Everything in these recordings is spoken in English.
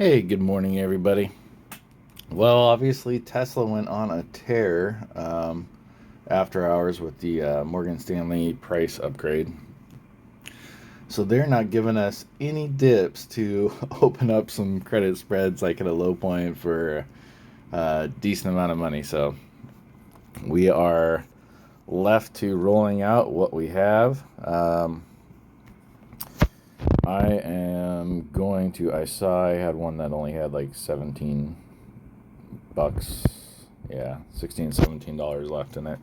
Hey, good morning, everybody. Well, obviously, Tesla went on a tear after hours with the Morgan Stanley price upgrade. So they're not giving us any dips to open up some credit spreads like at a low point for a decent amount of money. So we are left to rolling out what we have. I am going to. I saw I had one that only had like 17 bucks. Yeah, $16, $17 left in it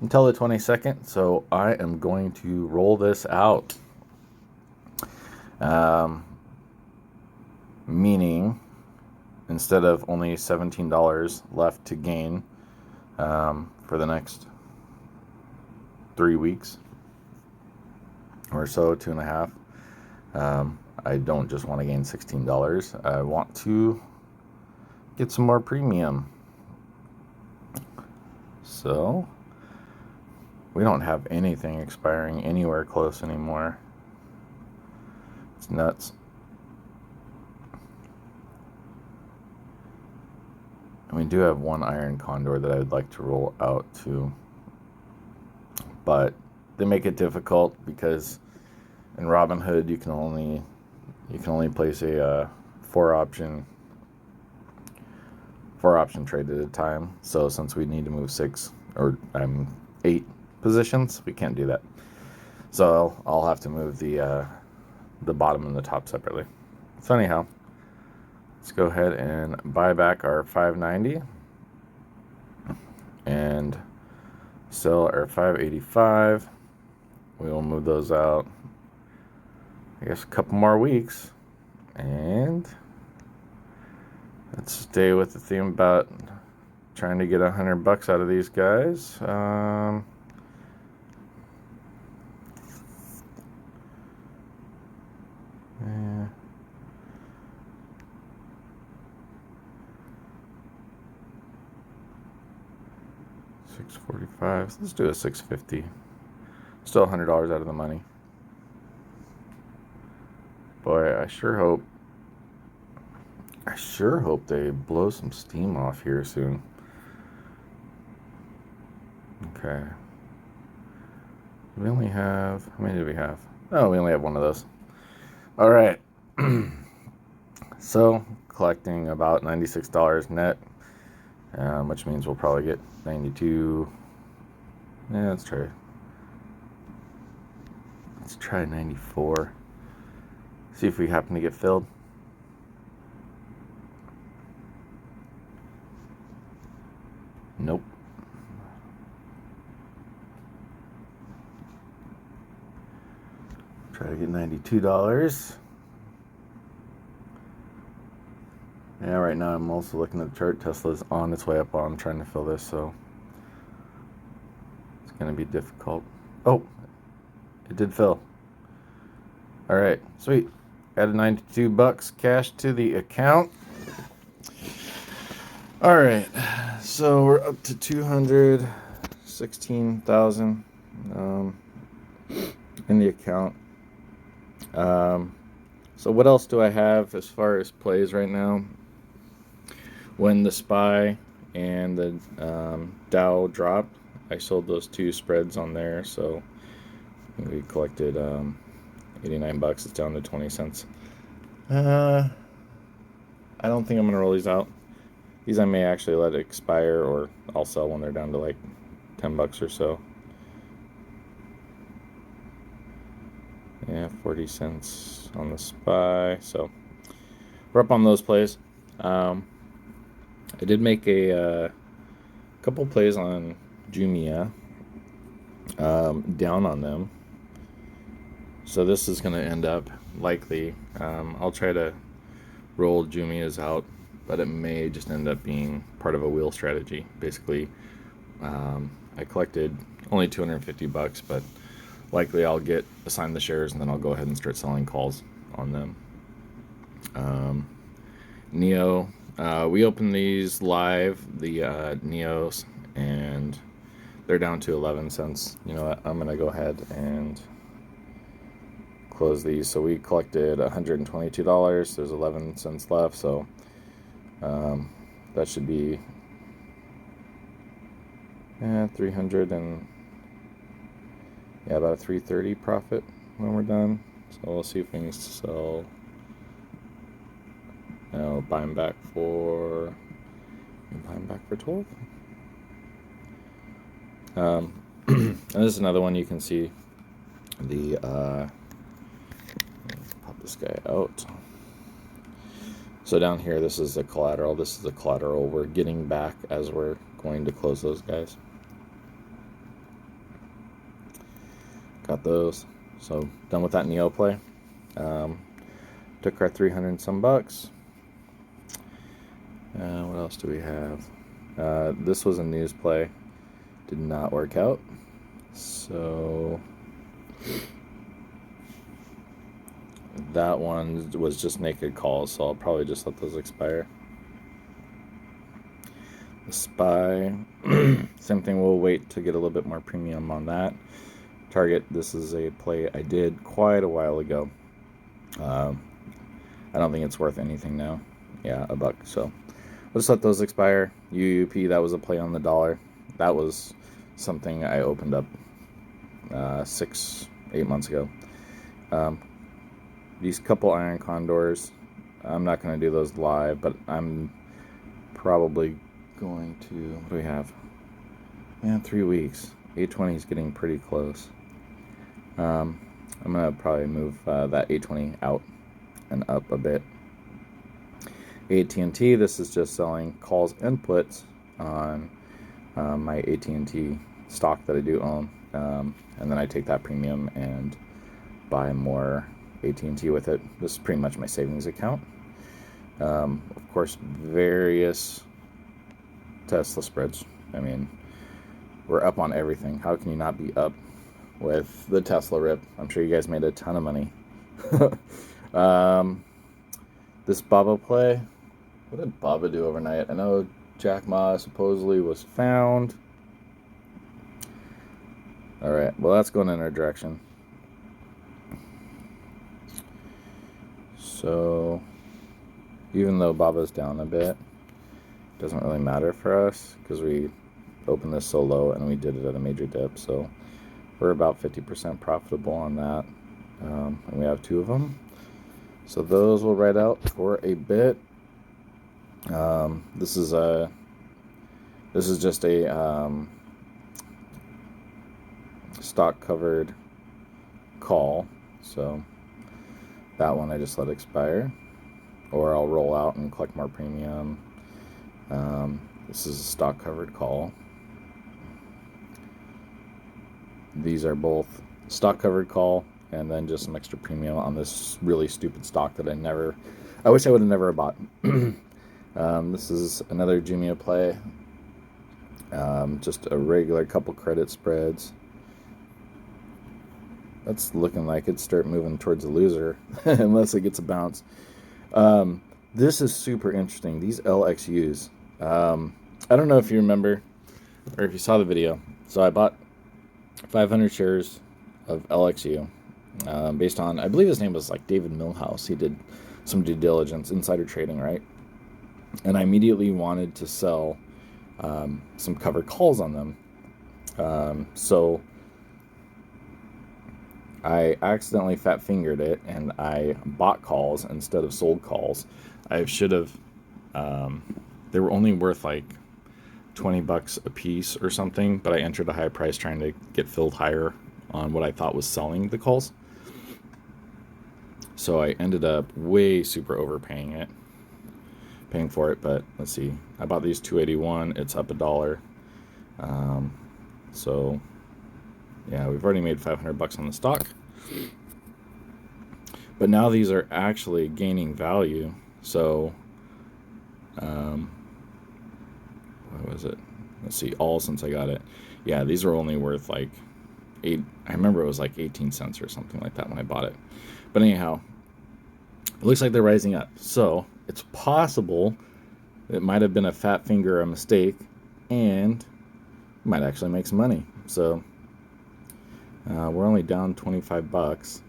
until the 22nd. So I am going to roll this out. Um, Meaning, instead of only $17 left to gain for the next 3 weeks or so, 2.5. I don't just want to gain $16. I want to get some more premium. So we don't have anything expiring anywhere close anymore. It's nuts. And we do have one iron condor that I'd like to roll out to, but they make it difficult because in Robinhood you can only place a four option trade at a time. So since we need to move 8 positions, we can't do that. So I'll have to move the bottom and the top separately. So anyhow, let's go ahead and buy back our 590 and sell our 585. We will move those out, I guess, a couple more weeks. And let's stay with the theme about trying to get $100 out of these guys. Yeah. $645. Let's do a $650. Still $100 out of the money. Boy, I sure hope they blow some steam off here soon. Okay. We only have, how many do we have? Oh, we only have one of those. All right. So collecting about $96 net, which means we'll probably get 92. Yeah, let's try 94. See if we happen to get filled. Nope. Try to get $92. Yeah, right now I'm also looking at the chart. Tesla's on its way up while I'm trying to fill this, so it's going to be difficult. Oh, it did fill. All right, sweet. Added $92 cash to the account. All right, so we're up to 216,000 in the account. So what else do I have as far as plays right now? When the SPY and the Dow dropped, I sold those two spreads on there, so we collected $89. It's down to 20 cents. I don't think I'm going to roll these out. These I may actually let it expire, or I'll sell when they're down to like $10 or so. Yeah, 40 cents on the SPY. So we're up on those plays. I did make a couple plays on Jumia, down on them. So this is going to end up likely. I'll try to roll Jumia's out, but it may just end up being part of a wheel strategy. Basically, I collected only $250, but likely I'll get assigned the shares and then I'll go ahead and start selling calls on them. Neo, we opened these live, the Neos, and they're down to 11 cents. You know what? I'm going to go ahead and close these. So we collected $122. There's 11 cents left, so that should be 300 and about a 330 profit when we're done. So we'll see if we can sell. Buy them back for 12. And this is another one you can see the pop this guy out. So down here, this is the collateral. This is the collateral we're getting back as we're going to close those guys. Got those. So done with that Neo play. Took our 300 and some bucks. What else do we have? This was a news play. Did not work out. So that one was just naked calls, so I'll probably just let those expire. The SPY, same thing, we'll wait to get a little bit more premium on that. Target, this is a play I did quite a while ago. I don't think it's worth anything now. Yeah, $1, so we'll just let those expire. UUP, that was a play on the dollar. That was something I opened up 6-8 months ago. These couple iron condors, I'm not going to do those live, but I'm probably going to, what do we have? 3 weeks. 820 is getting pretty close. I'm going to probably move that 820 out and up a bit. AT&T, this is just selling calls and puts on my AT&T stock that I do own. And then I take that premium and buy more AT&T with it. This is pretty much my savings account. Of course, various Tesla spreads. I mean, we're up on everything. How can you not be up with the Tesla rip? I'm sure you guys made a ton of money. This Baba play, what did Baba do overnight? I know Jack Ma supposedly was found. All right, well, that's going in our direction. So even though Baba's down a bit, it doesn't really matter for us because we opened this so low and we did it at a major dip. So we're about 50% profitable on that. And we have 2 of them. So those will ride out for a bit. This is just a stock covered call. So that one I just let expire, or I'll roll out and collect more premium. This is a stock covered call. These are both stock covered call and then just some extra premium on this really stupid stock that I wish I would have never bought. This is another Jumia play. Just a regular couple credit spreads. That's looking like it'd start moving towards a loser unless it gets a bounce. This is super interesting. These LXUs. I don't know if you remember or if you saw the video. So I bought 500 shares of LXU based on, I believe his name was like David Milhouse. He did some due diligence, insider trading, right? And I immediately wanted to sell some covered calls on them. So I accidentally fat fingered it and I bought calls instead of sold calls. I should have, they were only worth like $20 a piece or something, but I entered a high price trying to get filled higher on what I thought was selling the calls. So I ended up way super overpaying for it, but let's see. I bought these $2.81. It's up $1. So yeah, we've already made $500 on the stock. But now these are actually gaining value. So what was it? Let's see, all since I got it. Yeah, these were only worth like I remember it was like 18 cents or something like that when I bought it. But anyhow, it looks like they're rising up. So it's possible it might have been a fat finger, a mistake, and might actually make some money. So we're only down $25,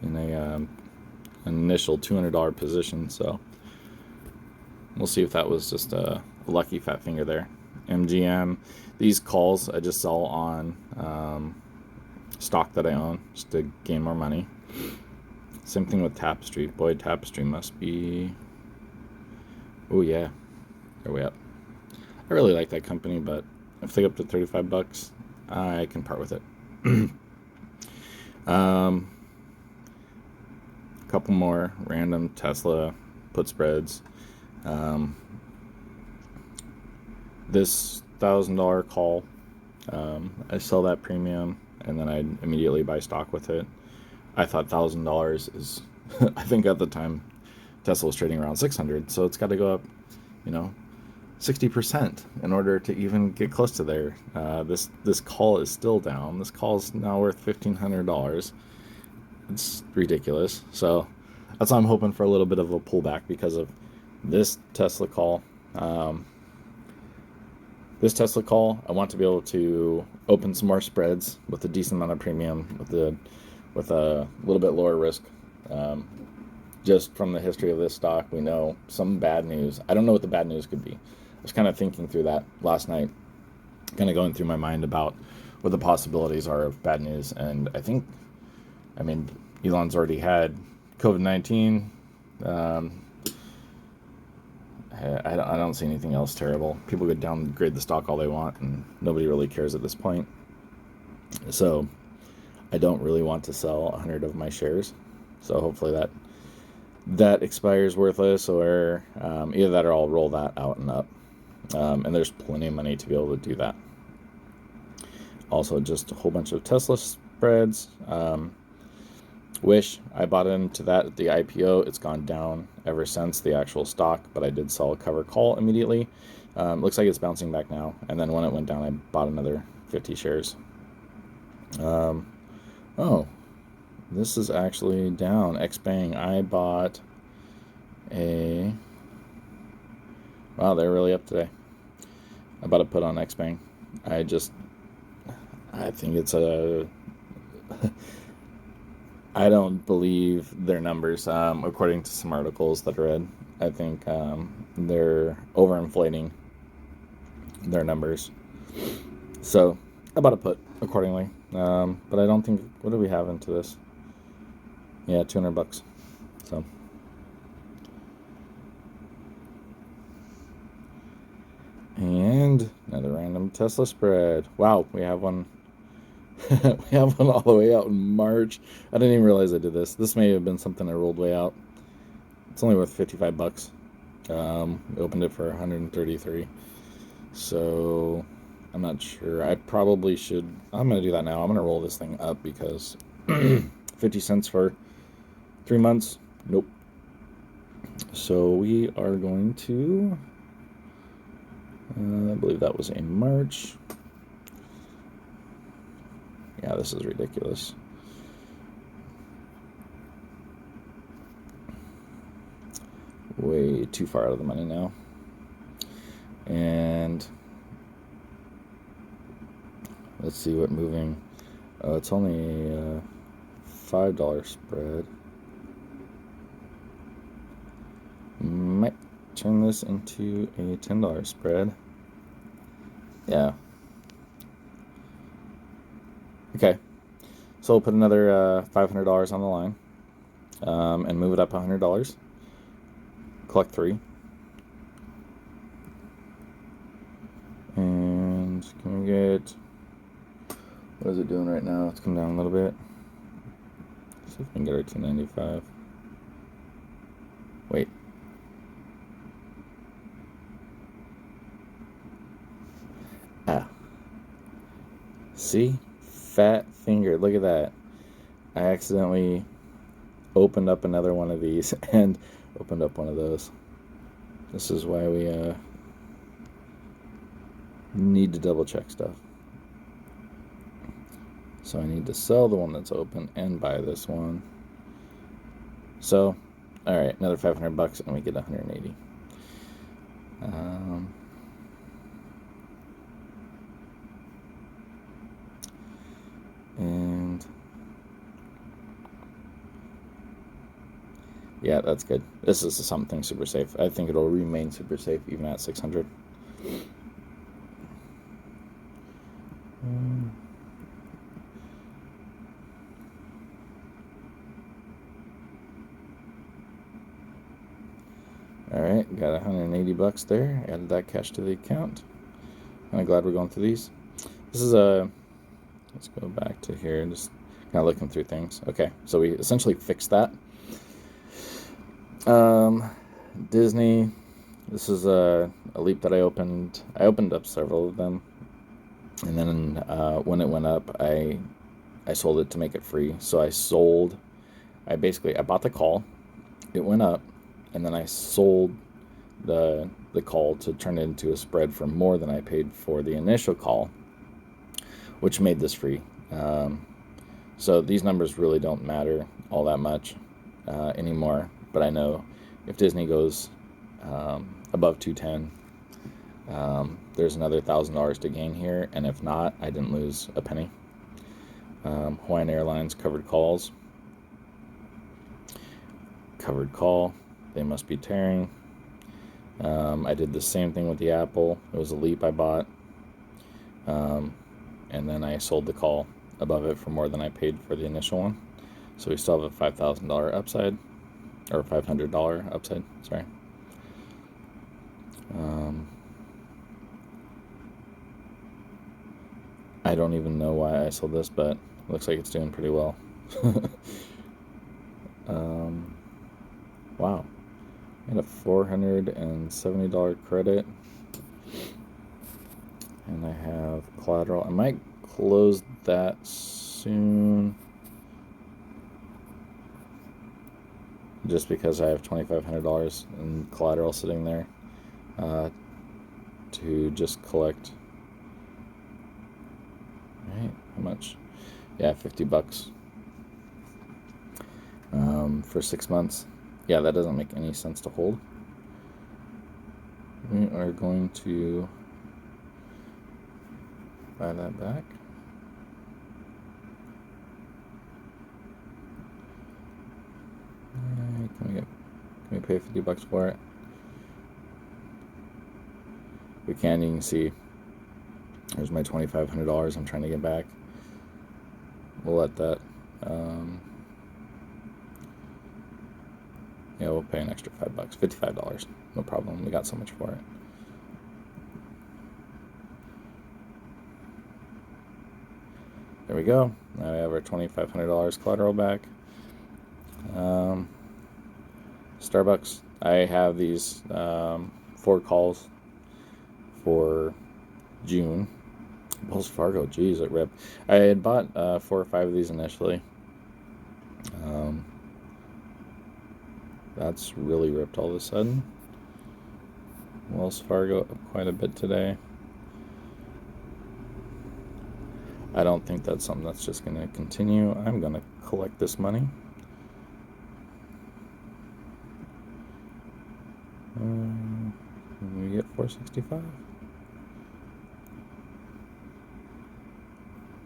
in an initial $200 position. So we'll see if that was just a lucky fat finger there. MGM, these calls I just sell on stock that I own just to gain more money. Same thing with Tapestry. Boy, Tapestry must be... Oh yeah, they're way up. I really like that company, but if they go up to $35, I can part with it. Couple more random Tesla put spreads. This $1,000 call, I sell that premium and then I immediately buy stock with it. I thought $1,000 is, I think at the time Tesla was trading around 600, so it's got to go up, 60% in order to even get close to there. This call is still down. This call is now worth $1,500. It's ridiculous. So that's why I'm hoping for a little bit of a pullback because of this Tesla call. This Tesla call, I want to be able to open some more spreads with a decent amount of premium, with a little bit lower risk. Just from the history of this stock, we know some bad news. I don't know what the bad news could be. I was kind of thinking through that last night, kind of going through my mind about what the possibilities are of bad news. And I mean, Elon's already had COVID-19. I don't see anything else terrible. People could downgrade the stock all they want, and nobody really cares at this point. So I don't really want to sell 100 of my shares. So hopefully that expires worthless, or either that or I'll roll that out and up. And there's plenty of money to be able to do that. Also, just a whole bunch of Tesla spreads. Wish, I bought into that at the IPO. It's gone down ever since the actual stock, but I did sell a cover call immediately. Looks like it's bouncing back now. And then when it went down, I bought another 50 shares. Oh, this is actually down. XBang, I bought a... Wow, they're really up today. I bought a put on XBang. I think it's a... I don't believe their numbers, according to some articles that I read. I think they're overinflating their numbers. So I bought a put accordingly. But I don't think... What do we have into this? Yeah, $200. So... And another random Tesla spread. Wow, we have one. We have one all the way out in March. I didn't even realize I did this. This may have been something I rolled way out. It's only worth $55. We opened it for 133. So I'm not sure. I probably should. I'm going to do that now. I'm going to roll this thing up because 50 cents for 3 months. Nope. So we are going to... I believe that was in March. Yeah, this is ridiculous. Way too far out of the money now. And let's see what moving. It's only a $5 spread. Might turn this into a $10 spread. Yeah. Okay. So we'll put another $500 on the line and move it up $100. Collect 3. And can we get... What is it doing right now? It's come down a little bit. See if we can get our 295. Wait. Ah. See? Fat finger. Look at that. I accidentally opened up another one of these and opened up one of those. This is why we need to double check stuff. So I need to sell the one that's open and buy this one. So, all right, another $500 and we get 180. And Yeah, that's good. This is something super safe. I think it'll remain super safe even at 600. All right, got 180 bucks there. Added that cash to the account. Kind of glad we're going through these. This is a. Let's go back to here and just kind of looking through things. Okay, so we essentially fixed that. Disney. This is a leap that I opened. I opened up several of them, and then when it went up, I sold it to make it free. So I bought the call. It went up, and then I sold the call to turn it into a spread for more than I paid for the initial call, which made this free. So these numbers really don't matter all that much anymore. But I know if Disney goes above 210, there's another $1,000 to gain here, and if not, I didn't lose a penny. Hawaiian Airlines covered calls. Covered call. They must be tearing. I did the same thing with the Apple. It was a leap I bought. And then I sold the call above it for more than I paid for the initial one. So we still have a $5,000 upside, or $500 upside, sorry. I don't even know why I sold this, but it looks like it's doing pretty well. Wow. I had a $470 credit. And I have collateral. I might close that soon. Just because I have $2,500 in collateral sitting there to just collect. Right? How much? Yeah, 50 bucks for 6 months. Yeah, that doesn't make any sense to hold. We are going to buy that back. Can we pay 50 bucks for it? We can. You can see there's my $2,500 I'm trying to get back. We'll let that. Yeah, we'll pay an extra $5, $55. No problem. We got so much for it. There we go. Now we have our $2,500 collateral back. Starbucks. I have these 4 calls for June. Wells Fargo, geez, it ripped. I had bought 4 or 5 of these initially. That's really ripped all of a sudden. Wells Fargo up quite a bit today. I don't think that's something that's just going to continue. I'm going to collect this money. We get 465.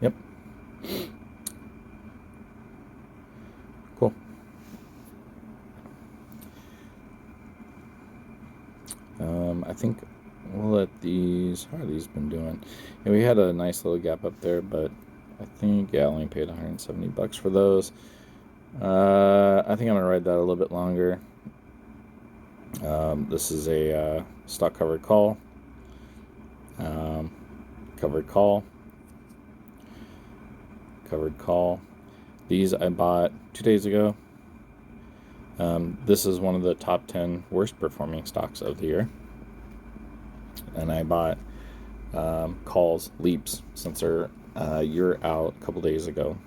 Yep. Cool. I think we'll let these. How are these been doing? Yeah, we had a nice little gap up there, but I think I only paid 170 bucks for those. I think I'm gonna ride that a little bit longer. This is a stock covered call. Covered call. Covered call. These I bought 2 days ago. This is one of the top 10 worst performing stocks of the year. And I bought calls, leaps, since they're a year out a couple days ago.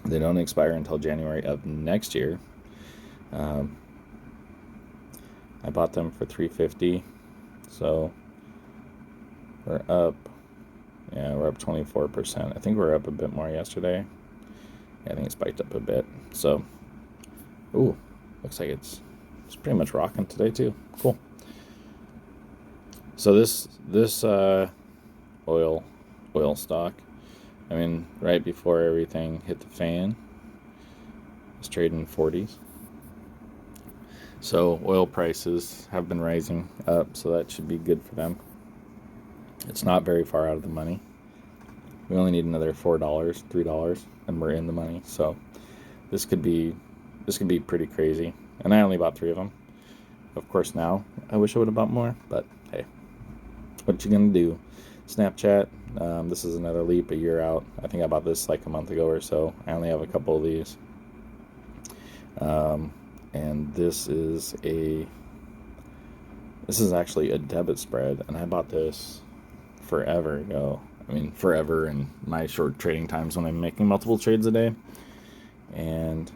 They don't expire until January of next year. I bought them for $350. So we're up. Yeah, we're up 24%. I think we're up a bit more yesterday. Yeah, I think it spiked up a bit. So, ooh, looks like it's pretty much rocking today too. Cool. So this oil stock, I mean, right before everything hit the fan, it's trading 40s. So oil prices have been rising up, so that should be good for them. It's not very far out of the money. We only need another $4, $3, and we're in the money. So this could be pretty crazy. And I only bought 3 of them. Of course, now I wish I would have bought more, but hey, what you gonna do? Snapchat. This is another leap, a year out. I think I bought this like a month ago or so. I only have a couple of these. And this is actually a debit spread, and I bought this forever ago. I mean, forever in my short trading times when I'm making multiple trades a day. And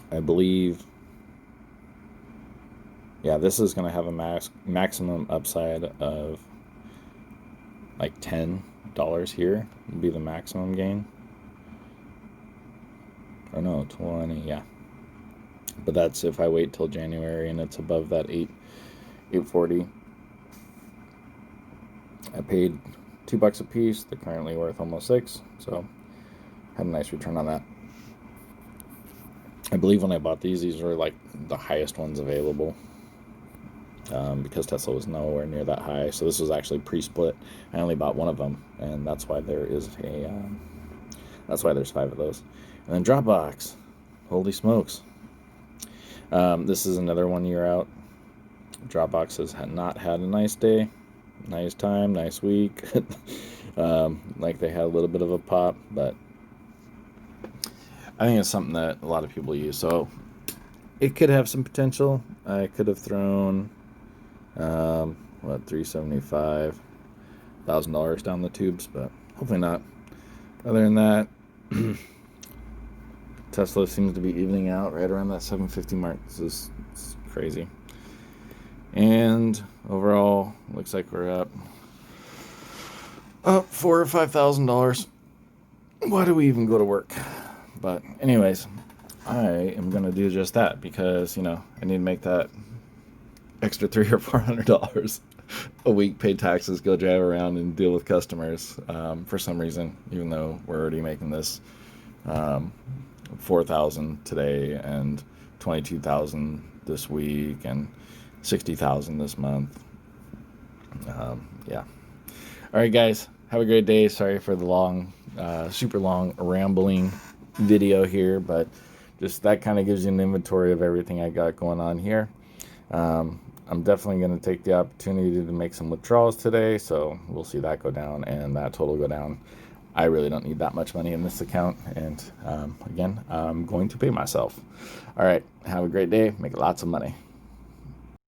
I believe, yeah, this is going to have a maximum upside of like $10 here would be the maximum gain. Or no, 20, yeah. But that's if I wait till January and it's above that 840. I paid $2 a piece. They're currently worth almost $6, so had a nice return on that. I believe when I bought these were like the highest ones available, because Tesla was nowhere near that high. So this was actually pre-split. I only bought one of them, and that's why there's 5 of those. And then Dropbox, holy smokes! This is another 1 year out. Dropbox has not had a nice day, nice time, nice week. Like they had a little bit of a pop, but I think it's something that a lot of people use. So it could have some potential. I could have thrown $375,000 down the tubes, but hopefully not. Other than that, Tesla seems to be evening out right around that 750 mark. It's crazy. And overall, looks like we're up $4,000 or $5,000. Why do we even go to work? But anyways, I am gonna do just that because I need to make that extra $300 or $400 a week, pay taxes, go drive around and deal with customers. For some reason, even though we're already making this $4,000 today and $22,000 this week and $60,000 this month. Yeah. All right, guys. Have a great day. Sorry for the long, super long rambling video here, but just that kind of gives you an inventory of everything I got going on here. I'm definitely going to take the opportunity to make some withdrawals today, so we'll see that go down and that total go down. I really don't need that much money in this account, and again, I'm going to pay myself. All right, have a great day. Make lots of money.